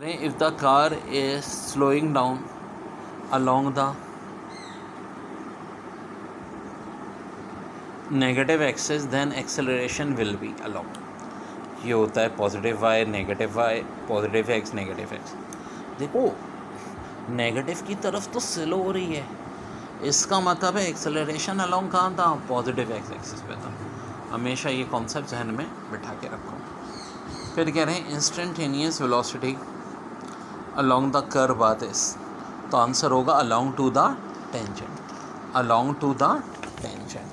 If the car is slowing down along the negative axis, then acceleration will be along. ये होता है positive Y, negative Y, positive X, negative X. देखो negative की तरफ तो slow हो रही है, इसका मतलब है एक्सेलरेशन अलोंग कहाँ था, पॉजिटिव एक्स एक्सिस पे था. हमेशा ये कॉन्सेप्ट जहन में बिठा के रखो. फिर कह रहे हैं instantaneous velocity along the curve आतिस, तो आंसर होगा along to the tangent, along to the tangent.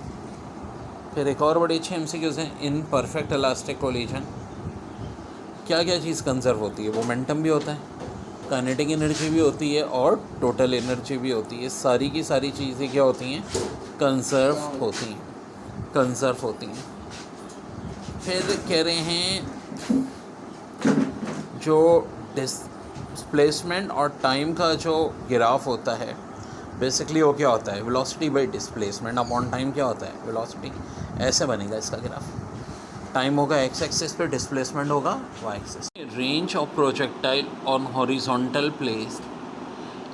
फिर एक और बड़ी अच्छी एमसीक्यूज़ हैं. इन परफेक्ट इलास्टिक कोलिजन क्या क्या चीज़ कंजर्व होती है? मोमेंटम भी होता है, काइनेटिक एनर्जी भी होती है और टोटल एनर्जी भी होती है. सारी की सारी चीज़ें क्या होती हैं, कंजर्व होती हैं, कंजर्व होती हैं. फिर कह रहे हैं जो डिस्प्लेसमेंट और टाइम का जो ग्राफ होता है, बेसिकली वो क्या होता है, velocity by displacement upon time क्या होता है, वेलोसिटी. ऐसे बनेगा इसका ग्राफ. टाइम होगा एक्स एक्सिस पे, डिस्प्लेसमेंट होगा Y axis. Range of projectile on horizontal place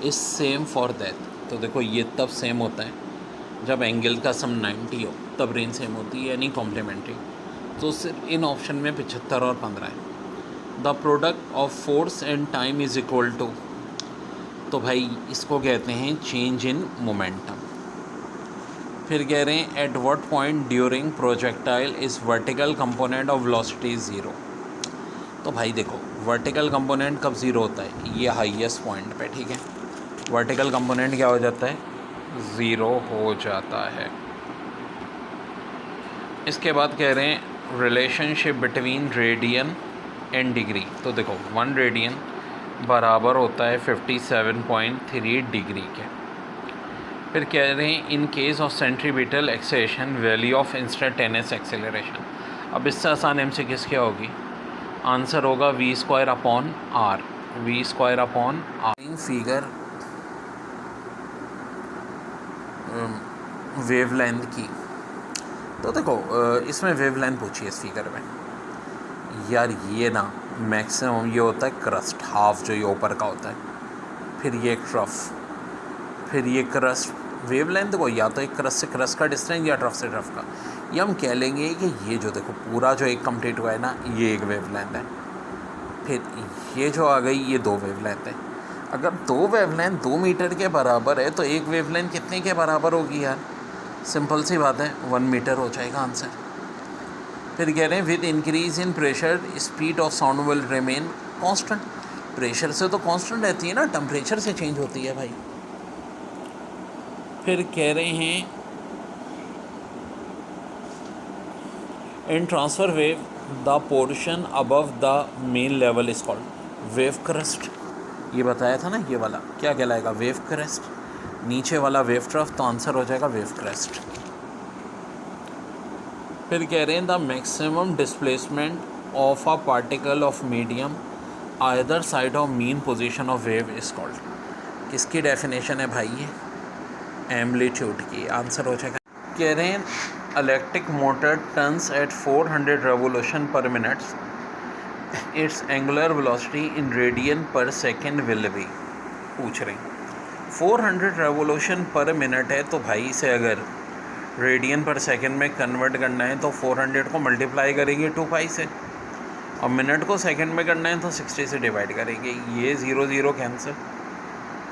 is same for that. तो देखो ये तब सेम होता है जब एंगल का सम 90 हो, तब रेंज सेम होती है, यानी कॉम्प्लीमेंट्री. तो सिर्फ इन ऑप्शन में 75 और 15 है. The product of force and time is equal to, तो भाई इसको कहते हैं चेंज इन मोमेंटम. फिर कह रहे हैं at what point during projectile is vertical component of velocity zero. तो भाई देखो वर्टिकल कंपोनेंट कब ज़ीरो होता है, ये हाईएस्ट पॉइंट पे. ठीक है, वर्टिकल कंपोनेंट क्या हो जाता है, ज़ीरो हो जाता है. इसके बाद कह रहे हैं relationship between radian and degree. तो देखो 1 रेडियन बराबर होता है 57.3 डिग्री के. फिर कह रहे हैं in case of centripetal acceleration value of instantaneous acceleration. अब इससे आसान एमसी किस क्या होगी, आंसर होगा V square upon R, V square upon R. Figure wavelength की, तो देखो इसमें वेवलेंथ पूछी है इस फिगर में. यार ये ना मैक्सिमम ये होता है क्रस्ट, हाफ जो ये ऊपर का होता है, फिर ये ट्रफ, फिर ये क्रस्ट. वेवलेंथ को या तो एक क्रस्ट से क्रस्ट का डिस्टेंस या ट्रफ से ट्रफ का. ये हम कह लेंगे कि ये जो देखो पूरा जो एक कंप्लीट हुआ है ना, ये एक वेवलेंथ है. फिर ये जो आ गई ये 2 वेवलेंथ है. अगर 2 वेवलेंथ 2 मीटर के बराबर है तो एक वेवलेंथ कितने के बराबर होगी यार, सिंपल सी बात है 1 मीटर हो जाएगा आंसर. फिर कह रहे हैं with increase in pressure speed of sound will remain constant. Pressure से तो कांस्टेंट रहती है ना, टेम्परेचर से चेंज होती है भाई. फिर कह रहे हैं in transverse wave the portion above the main level is called wave crust. ये बताया था ना, ये वाला क्या कहलाएगा, वेव क्रस्ट. नीचे वाला वेव ट्रफ, तो आंसर हो जाएगा वेव क्रस्ट. फिर कह रहे हैं the maximum displacement of a particle of medium either side of mean position of wave is called. किसकी डेफिनेशन है भाई ये, एम्पलीट्यूड की. आंसर हो जाएगा. कह रहे हैं electric motor turns eight 400 revolution पर minute, it's angular velocity in radian पर सेकेंड विल बी. पूछ रहे हैं 400 रेवोल्यूशन पर मिनट है, तो भाई से अगर रेडियन पर सेकेंड में कन्वर्ट करना है तो 400 को मल्टीप्लाई करेंगे 2 पाई से, और मिनट को सेकेंड में करना है तो 60 से डिवाइड करेंगे. ये 0 0 कैंसिल,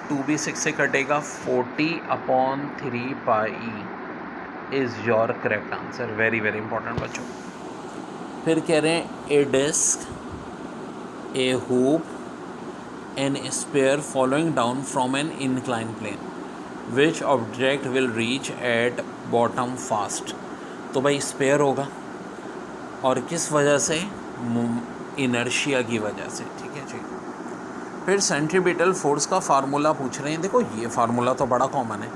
2 भी 6 से कटेगा, 40/3 pi is your correct answer. Very very important बच्चों. फिर कह रहे हैं a disc, a hoop, an sphere following down from an incline plane, which object will reach at bottom fast. तो भाई स्पेयर होगा, और किस वजह से, इनर्शिया की वजह से. ठीक है जी. फिर सेंट्रीपिटल फोर्स का फार्मूला पूछ रहे हैं. देखो ये फार्मूला तो बड़ा कॉमन है,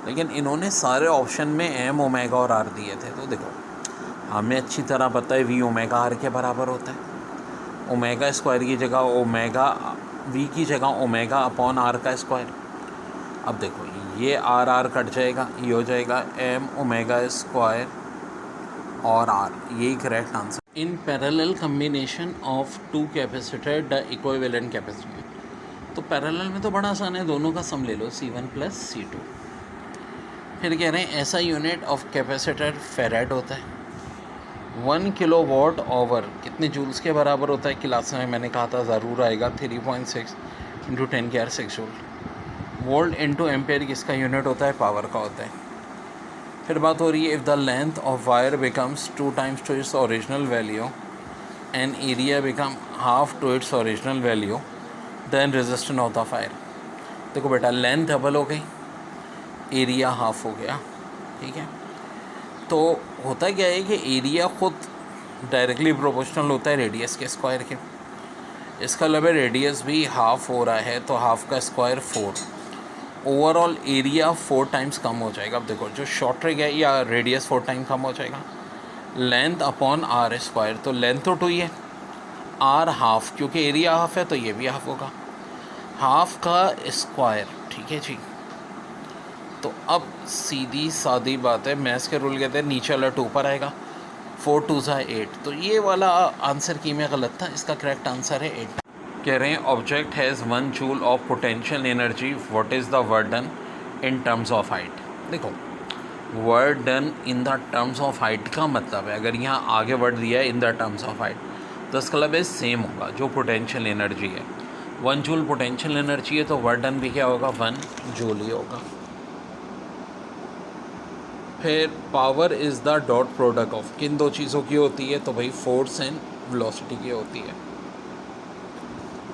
लेकिन इन्होंने सारे ऑप्शन में एम, ओमेगा और आर दिए थे. तो देखो हमें अच्छी तरह पता है वी ओमेगा आर के बराबर होता है. ओमेगा स्क्वायर की जगह ओमेगा, वी की जगह ओमेगा अपॉन आर का स्क्वायर. अब देखो ये आर आर कट जाएगा, ये हो जाएगा एम ओमेगा स्क्वायर और आर, यही correct answer. In parallel combination of two capacitor the equivalent capacity. तो पैरेलल में तो बड़ा आसान है, दोनों का सम ले लो C1 + C2। फिर कह रहे हैं ऐसा यूनिट ऑफ कैपेसिटर फेराड होता है। 1 किलोवाट आवर कितने जूल्स के बराबर होता है? क्लास में मैंने कहा था ज़रूर आएगा, 3.6 × 10⁻⁶ जूल। वोल्ट इंटू एम्पेयर किसका यूनिट होता है? पावर का होता है। फिर बात हो रही है if the length of wire becomes 2 times to its original value and area become half to its original value then resistance of the wire. देखो बेटा, लेंथ डबल हो गई, एरिया हाफ हो गया, ठीक है। तो होता क्या है कि एरिया खुद डायरेक्टली प्रोपोर्शनल होता है रेडियस के स्क्वायर के। इसका मतलब रेडियस भी हाफ हो रहा है, तो हाफ का स्क्वायर 4, ओवरऑल एरिया 4 times कम हो जाएगा। अब देखो जो शॉर्ट रह गया या रेडियस 4 times कम हो जाएगा, लेंथ अपॉन आर स्क्वायर, तो लेंथ तो 2 ही है, आर हाफ, क्योंकि एरिया हाफ है तो ये भी हाफ होगा, हाफ का स्क्वायर, ठीक है जी। तो अब सीधी सादी बात है, मैथ्स के रूल कहते हैं नीचे वाला 2 पर आएगा, 4 2 8, तो ये वाला आंसर की में गलत था, इसका करेक्ट आंसर है 8। कह रहे हैं object has 1 joule of potential energy, what is the work done in terms of height. देखो, work done in the terms of height का मतलब है, अगर यहाँ आगे वर्ड दिया है in the terms of height, तो इसका मतलब सेम होगा जो पोटेंशियल एनर्जी है। 1 जूल पोटेंशियल एनर्जी है, तो वर्क डन भी क्या होगा? 1 जूल ही होगा। फिर power is the dot product of kin 2 चीज़ों की होती है? तो भाई फोर्स एंड वेलोसिटी की होती है।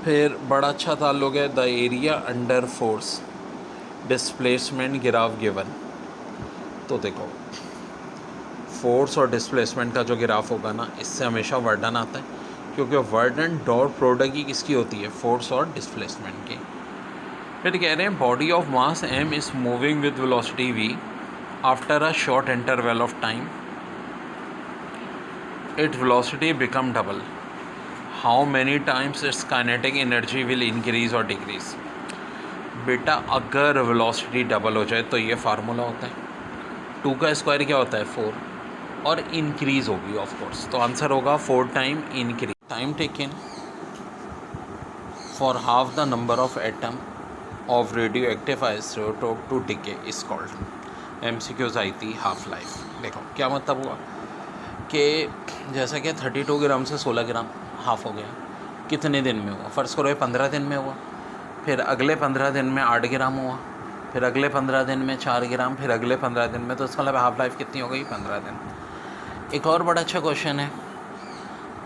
फिर बड़ा अच्छा ताल्लुक है the area under force displacement graph given. तो देखो, फोर्स और डिस्प्लेसमेंट का जो ग्राफ होगा ना, इससे हमेशा वर्डन आता है, क्योंकि वर्डन डॉट प्रोडक्ट ही किसकी होती है? फोर्स और डिस्प्लेसमेंट की। फिर कह रहे हैं body of mass m is moving with velocity v after a short interval of time, its velocity become double. How many times its kinetic energy will increase or decrease? बेटा, अगर velocity double हो जाए तो ये formula होता है, 2 का square क्या होता है? 4, और इंक्रीज़ होगी ऑफ कोर्स, तो आंसर होगा 4 time increase. Time taken for half the number of atom of radio active isotope to decay is called. MCQs आई थी हाफ लाइफ। देखो क्या मतलब हुआ कि जैसा कि 32 ग्राम से 16 ग्राम हाफ हो गया, कितने दिन में हुआ? फ़र्ज़ करो 15 दिन में हुआ, फिर अगले 15 दिन में 8 ग्राम हुआ, फिर अगले 15 दिन में 4 ग्राम, फिर अगले 15 दिन में, तो इसका मतलब हाफ लाइफ कितनी हो गई? 15 दिन। एक और बड़ा अच्छा क्वेश्चन है,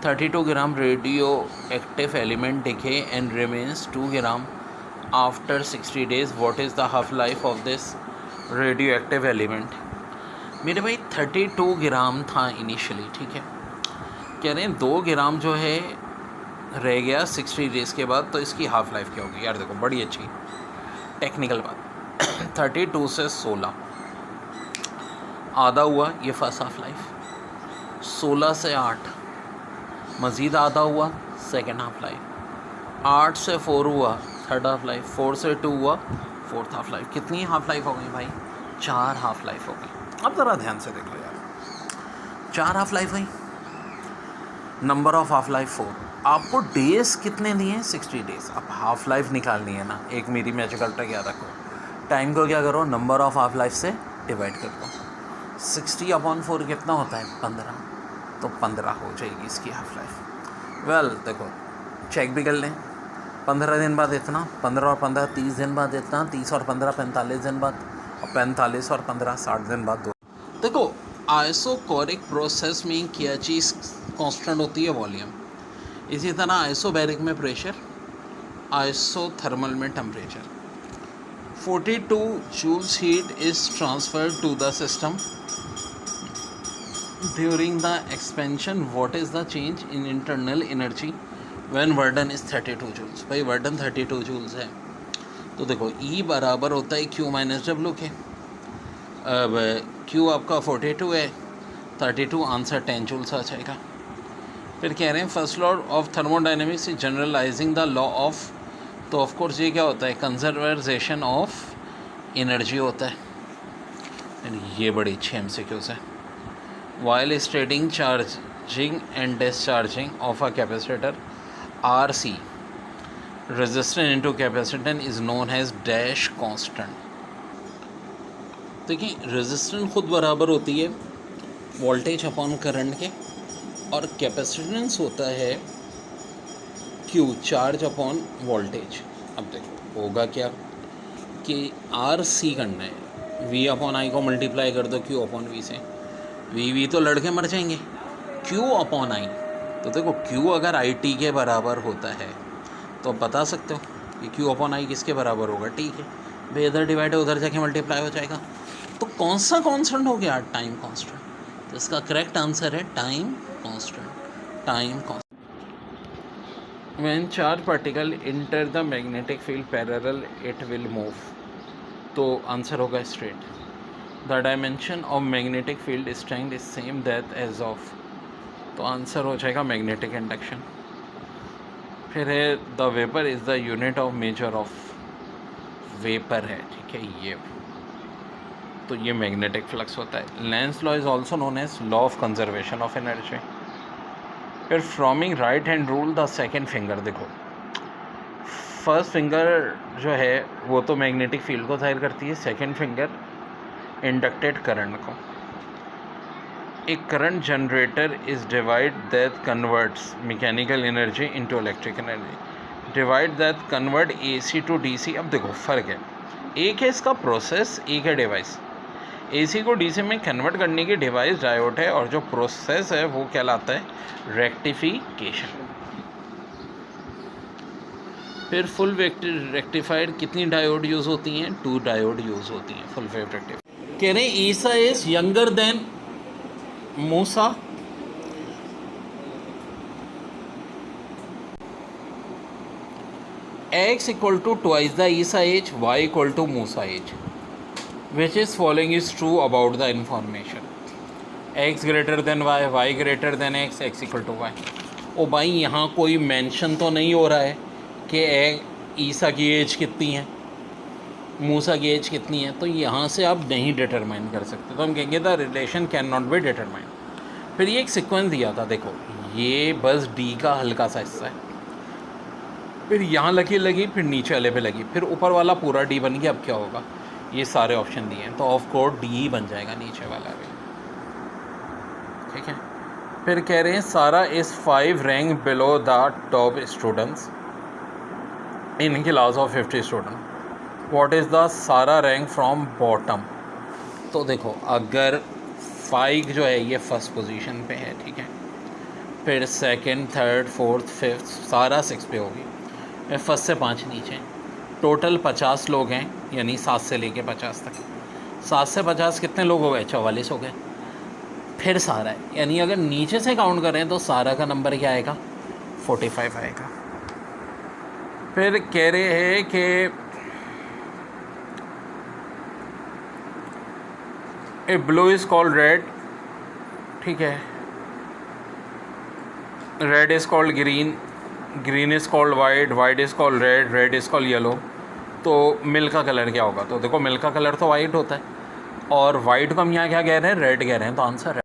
32 gram radio active element decay and remains 2 gram after 60 days, what is the half life of this radio active element? मेरे भाई 32 ग्राम था इनिशियली, ठीक है। कह रहे हैं 2 ग्राम जो है रह गया 60 डेज़ के बाद, तो इसकी हाफ लाइफ क्या होगी? यार देखो, बड़ी अच्छी टेक्निकल बात 32 से 16 आधा हुआ, ये फर्स्ट हाफ लाइफ। 16 से 8 मज़ीद आधा हुआ, सेकेंड हाफ लाइफ। 8 से 4 हुआ, थर्ड हाफ लाइफ। 4 से 2 हुआ, फोर्थ हाफ लाइफ। कितनी हाफ लाइफ हो गई भाई? 4 हाफ लाइफ हो गई। अब ज़रा ध्यान से देख लो यार, 4 हाफ लाइफ हुई, नंबर ऑफ हाफ लाइफ 4, आपको डेज कितने दिए हैं? 60 डेज़। अब हाफ लाइफ निकालनी है ना, एक मेरी मैजिकल ट्रिक याद रखो, टाइम को क्या करो, नंबर ऑफ हाफ लाइफ से डिवाइड कर दो। 60/4 कितना होता है? 15, तो 15 हो जाएगी इसकी हाफ लाइफ। वेल देखो, चेक भी कर लें, 15 दिन बाद इतना, 15 और 15 30 दिन बाद इतना, 30 और 15 45 दिन बाद, और 45 और 15 60 दिन बाद 2। देखो, आइसोकोरिक प्रोसेस में क्या चीज़ कांस्टेंट होती है? वॉल्यूम। इसी तरह आइसोबैरिक में प्रेशर, आइसोथर्मल में temperature. 42 joules heat is transferred to the system during the expansion. What is the change in internal energy when work done is 32 joules? भाई वर्क डन 32 joules है, तो देखो E बराबर होता है Q - W के। अब Q आपका 42 है, 32 आंसर 10 joules आ जाएगा। फिर कह रहे हैं first law of thermodynamics is generalising the law of, तो ऑफ कोर्स ये क्या होता है? कंजर्वेशन ऑफ एनर्जी होता है। ये बड़ी अच्छी MCQs है। while stating charging and discharging of a capacitor RC, resistance into capacitance is known as dash constant. देखिए रेजिस्टेंस खुद बराबर होती है वोल्टेज अपॉन करंट के, और कैपेसिटेंस होता है Q, चार्ज अपॉन वोल्टेज। अब देखो होगा क्या कि RC करना है, V अपॉन I को मल्टीप्लाई कर दो Q अपॉन V से, V तो लड़के मर जाएंगे, Q अपॉन I। तो देखो Q अगर IT के बराबर होता है तो बता सकते हो कि Q अपॉन I किसके बराबर होगा, ठीक है भाई, इधर डिवाइड है उधर जाके मल्टीप्लाई हो जाएगा। तो कौन सा कांस्टेंट हो गया, टाइम कांस्टेंट। तो इसका करेक्ट आंसर है time constant, time constant. When charge particle enter the magnetic field parallel it will move. तो आंसर होगा straight. The dimension of magnetic field strength is same that as of. तो answer हो जाएगा magnetic induction. फिर है the weber is the unit of measure of. Weber है, ठीक है, ये तो ये मैग्नेटिक फ्लक्स होता है। Lenz law is also known as law of conservation of energy. फिर Fleming right hand rule the second finger. देखो फर्स्ट फिंगर जो है वो तो मैग्नेटिक फील्ड को जाहिर करती है, सेकेंड फिंगर इंडक्टेड करंट को। एक current generator is device that converts mechanical energy into electric energy, device that convert AC to DC। अब देखो फ़र्क है, एक है इसका प्रोसेस, एक है डिवाइस। AC को DC में कन्वर्ट करने की डिवाइस डायोड है, और जो प्रोसेस है वो कहलाता है रेक्टिफिकेशन। फिर फुल रेक्टिफाइड कितनी डायोड यूज़ होती हैं, 2 डायोड यूज़ होती हैं फुल वेव रेक्टिफाइड। कह रहे हैं Isa is younger than Musa. X equal to twice the Isa age, Y equal to Musa age. Which is following is true about the information? X greater than Y, Y greater than X, X equal to Y. ओ भाई यहाँ कोई mention तो नहीं हो रहा है कि ईसा की एज कितनी है, मूसा की एज कितनी है, तो यहाँ से आप नहीं डिटरमाइन कर सकते। तो हम कहेंगे the relation can not be determine. फिर ये एक सीक्वेंस दिया था, देखो ये बस D का हल्का सा हिस्सा है, फिर यहाँ लगी, फिर नीचे वाले पे लगी, फिर ऊपर वाला पूरा D बन गया। अब क्या होगा, ये सारे ऑप्शन दिए हैं तो ऑफ कोर्स D ही बन जाएगा नीचे वाला भी, ठीक है। फिर कह रहे हैं सारा is 5 rank below the top students in class of 50 student. What is the सारा रैंक फ्रॉम बॉटम। तो देखो अगर 5 जो है ये फर्स्ट पोजीशन पे है, ठीक है, फिर सेकंड, थर्ड, फोर्थ, फिफ्थ सारा 6 पे होगी, फर्स्ट से 5 नीचे। टोटल 50 लोग हैं, यानी 7 से लेके 50 तक। 7 से 50 कितने लोग हो गए, 44 हो गए। फिर सारा है, यानी अगर नीचे से काउंट करें तो सारा का नंबर क्या आएगा, 45 आएगा। फिर कह रहे हैं कि ए ब्लू इज़ कॉल्ड रेड, ठीक है, red is called green, green is called white, white is called red, red is called yellow. तो मिल्क का कलर क्या होगा, तो देखो मिल्क का कलर तो वाइट होता है, और वाइट को हम यहाँ क्या कह रहे हैं, रेड कह रहे हैं, तो आंसर है